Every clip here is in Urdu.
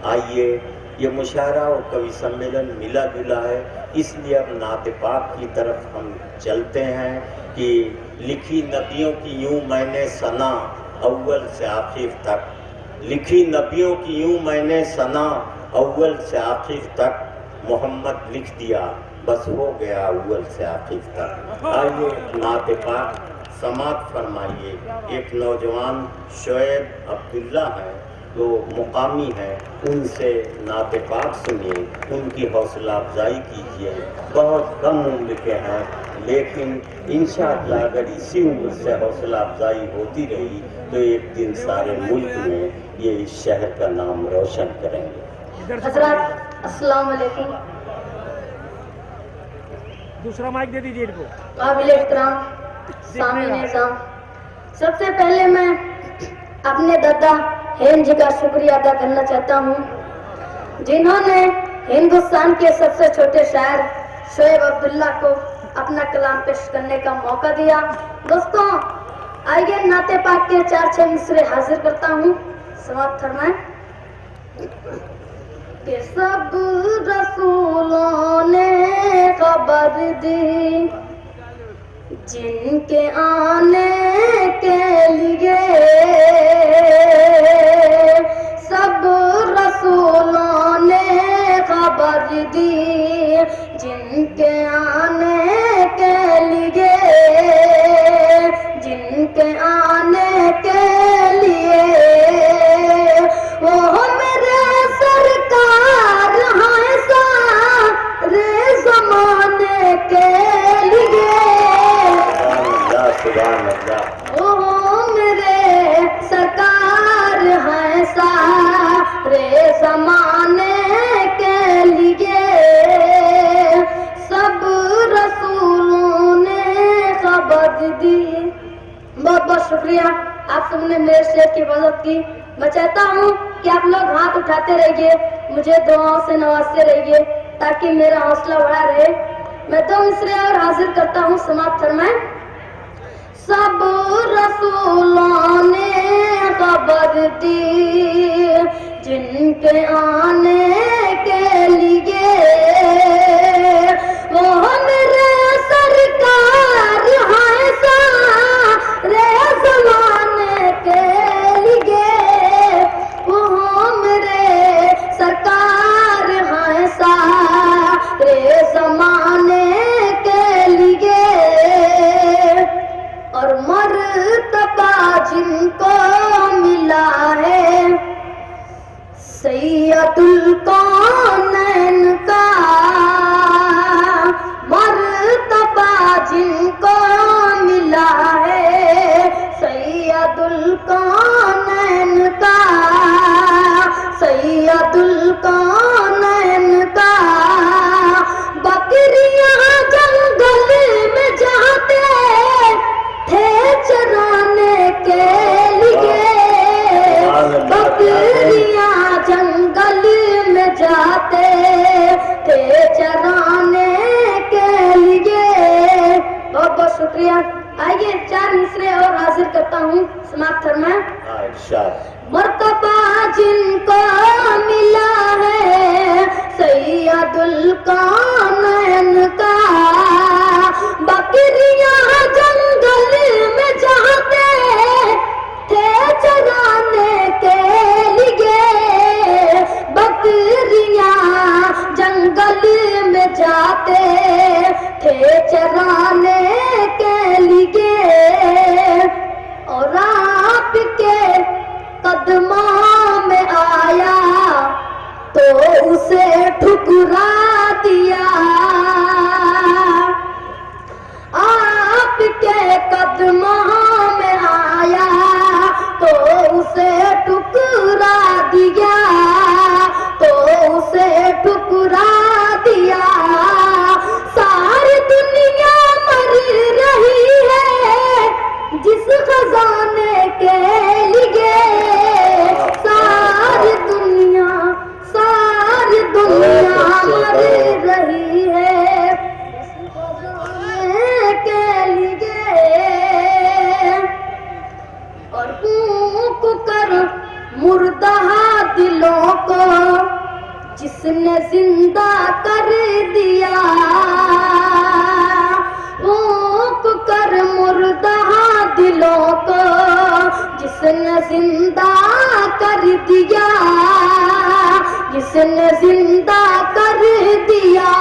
آئیے، یہ مشاعرہ اور کوی سمیلن ملا جلا ہے، اس لیے اب نعت پاک کی طرف ہم چلتے ہیں کہ لکھی نبیوں کی یوں میں نے ثنا اول سے آخر تک، لکھی نبیوں کی یوں میں نے ثنا اول سے آخر تک، محمد لکھ دیا بس ہو گیا اول سے آخر تک۔ آئیے نعت پاک سماعت فرمائیے۔ ایک نوجوان شعیب عبداللہ ہیں جو مقامی ہیں، ان سے نعت پاک سنیے، ان کی حوصلہ افزائی کیجیے۔ بہت کم عمر کے ہیں لیکن انشاءاللہ اگر اسی عمر سے حوصلہ افزائی ہوتی رہی تو ایک دن سارے ملک میں یہ اس شہر کا نام روشن کریں گے۔ حضرات السلام علیکم۔ دوسرا مائک دے دیجیے ان کو۔ قابل احترام سامعین نظام، سب سے پہلے میں اپنے دادا ہین جی کا شکریہ ادا کرنا چاہتا ہوں جنہوں نے ہندوستان کے سب سے چھوٹے شاعر شعیب عبداللہ کو اپنا کلام پیش کرنے کا موقع دیا۔ دوستوں آئیے نعت پاک کے 4-6 مصرے حاضر کرتا ہوں، سماعت فرمائیں۔ کہ سب رسولوں نے خبر دی جن کے آنے کے لیے، سب رسولوں نے خبر دی جن کے آنے کے لیے، جن کے آنے کے لیے، وہ میرے سرکار ہیں سارے زمانے کے لیے، سبحان اللہ۔ وہ میرے سرکار ہیں سارے زمانے کے لیے، سب رسولوں نے خبر دی۔ بہت بہت شکریہ، آپ سب نے میرے شعر کی حفاظت کی۔ میں چاہتا ہوں کہ آپ لوگ ہاتھ اٹھاتے رہیے، مجھے دعاؤں سے نوازتے رہیے تاکہ میرا حوصلہ بڑھا رہے۔ میں 2 مصرے اور حاضر کرتا ہوں، سماعت فرمائیں۔ سب رسولوں نے خبر دی جن کے آنے کے لیے، وہ میرے سرکار ہیں سارے زمانے کے لیے، وہ میرے سرکار ہیں سارے زمانے کے لیے، اور مرتبہ جن کو ملا ہے سید الکونین کا، مرتبہ جن کو ملا ہے سید الکونین کا، سید الکونین کا، بکریاں جنگل میں جاتے تھے چرانے کے لیے، بکریاں جنگل میں جاتے تھے چرانے کے لیے۔ بہت بہت شکریہ۔ آئیے 4 مصرے اور حاضر کرتا ہوں، سماعت فرمائیں۔ مرتبہ جن کو ملا ہے سید الکونین کا، بکریاں جنگل میں جاتے تھے چرانے کے لیے، بکریاں جنگل میں جاتے تھے چرانے کے لیے، اور آپ کے قدموں میں آیا تو اسے ٹھکرا دیا، آپ کے قدموں میں آیا تو اسے ٹھکرا دیا، تو اسے ٹھکرا دیا، ساری دنیا مر رہی ہے جس خزانے کے لیے، ساری دنیا مر جس نے زندہ کر دیا پھونک کر مردہ دلوں کو، جس نے زندہ کر دیا، جس نے زندہ کر دیا،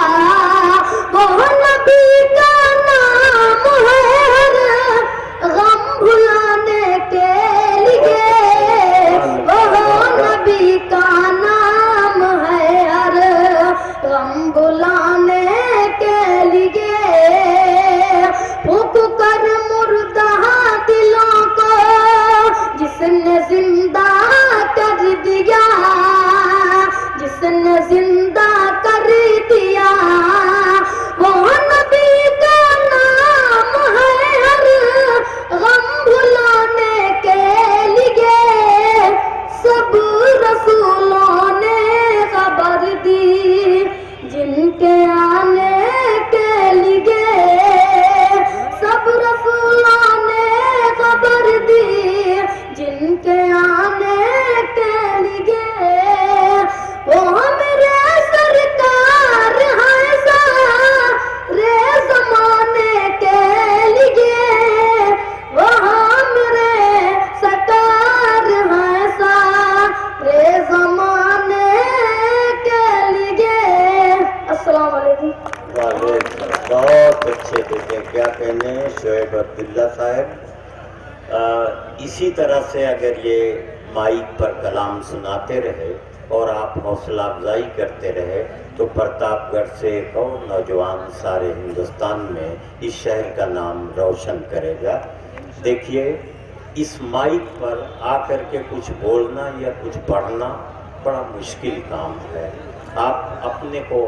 وہ نبی کا نام ہے ہر غم بھلانے کے لیے، وہ نبی کا نام ہے ہر غم بھلانے کے لیے، پھونک کر مردہ دلوں کو جس نے زندہ کر دیا، جس نے زندہ کر دیا، وہ نبی کا نام ہے ہر غم بھلانے کے لیے، سب رسولوں نے خبر دی جن کے آنے کے لیے، سب رسولوں نے خبر دی جن کے آنے کے لیے، وہ میرے سرکار ہیں سارے زمانے کے لیے، وہ میرے سرکار ہیں سارے زمانے کے لیے۔ السلام علیکم۔ بہت اچھے دیکھیں کیا کہنے ہیں شعیب عبداللہ صاحب۔ اسی طرح سے اگر یہ مائک پر کلام سناتے رہے اور آپ حوصلہ افزائی کرتے رہے تو پرتاپ گڑھ سے ایک اور نوجوان سارے ہندوستان میں اس شہر کا نام روشن کرے گا۔ دیکھیے اس مائک پر آ کر کے کچھ بولنا یا کچھ پڑھنا بڑا مشکل کام ہے۔ آپ اپنے کو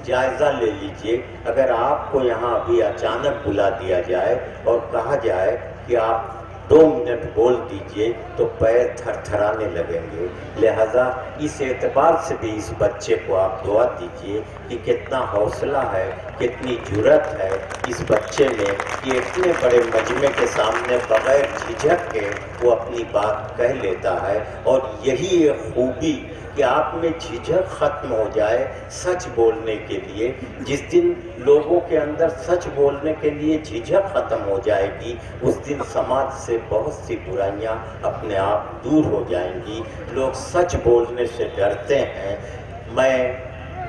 جائزہ لے لیجئے، اگر آپ کو یہاں ابھی اچانک بلا دیا جائے اور کہا جائے کہ آپ 2 منٹ بول دیجئے تو پیر تھر تھرانے لگیں گے، لہذا اس اعتبار سے بھی اس بچے کو آپ دعا دیجئے کہ کتنا حوصلہ ہے، کتنی جرأت ہے اس بچے میں کہ اتنے بڑے مجمع کے سامنے بغیر جھجک کے وہ اپنی بات کہہ لیتا ہے، اور یہی ایک خوبی کہ آپ میں جھجک ختم ہو جائے سچ بولنے کے لیے۔ جس دن لوگوں کے اندر سچ بولنے کے لیے جھجک ختم ہو جائے گی اس دن سماج سے بہت سی برائیاں اپنے آپ دور ہو جائیں گی۔ لوگ سچ بولنے سے ڈرتے ہیں۔ میں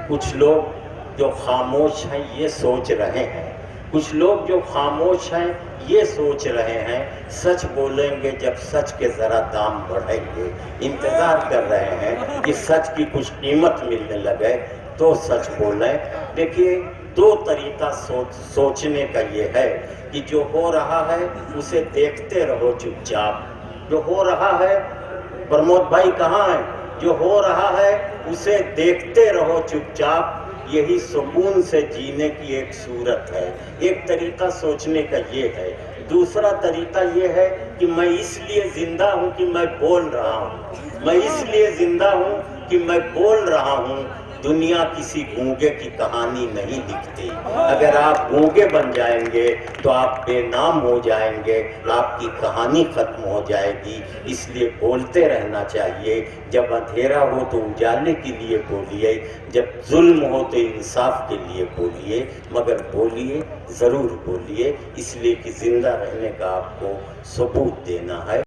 کچھ لوگ جو خاموش ہیں یہ سوچ رہے ہیں، کچھ لوگ جو خاموش ہیں یہ سوچ رہے ہیں سچ بولیں گے جب سچ کے ذرا دام بڑھیں گے، انتظار کر رہے ہیں کہ سچ کی کچھ قیمت ملنے لگے تو سچ بولیں۔ دیکھیے 2 طریقہ سوچنے کا یہ ہے کہ جو ہو رہا ہے اسے دیکھتے رہو چپ چاپ، جو ہو رہا ہے، پرمود بھائی کہاں ہیں، جو ہو رہا ہے اسے دیکھتے رہو چپ چاپ، یہی سکون سے جینے کی ایک صورت ہے۔ ایک طریقہ سوچنے کا یہ ہے۔ دوسرا طریقہ یہ ہے کہ میں اس لیے زندہ ہوں کہ میں بول رہا ہوں، میں اس لیے زندہ ہوں کہ میں بول رہا ہوں۔ دنیا کسی گونگے کی کہانی نہیں لکھتی۔ اگر آپ گونگے بن جائیں گے تو آپ بے نام ہو جائیں گے، آپ کی کہانی ختم ہو جائے گی۔ اس لیے بولتے رہنا چاہیے۔ جب اندھیرا ہو تو اجالے کے لیے بولیے، جب ظلم ہو تو انصاف کے لیے بولیے، مگر بولیے، ضرور بولیے، اس لیے کہ زندہ رہنے کا آپ کو ثبوت دینا ہے۔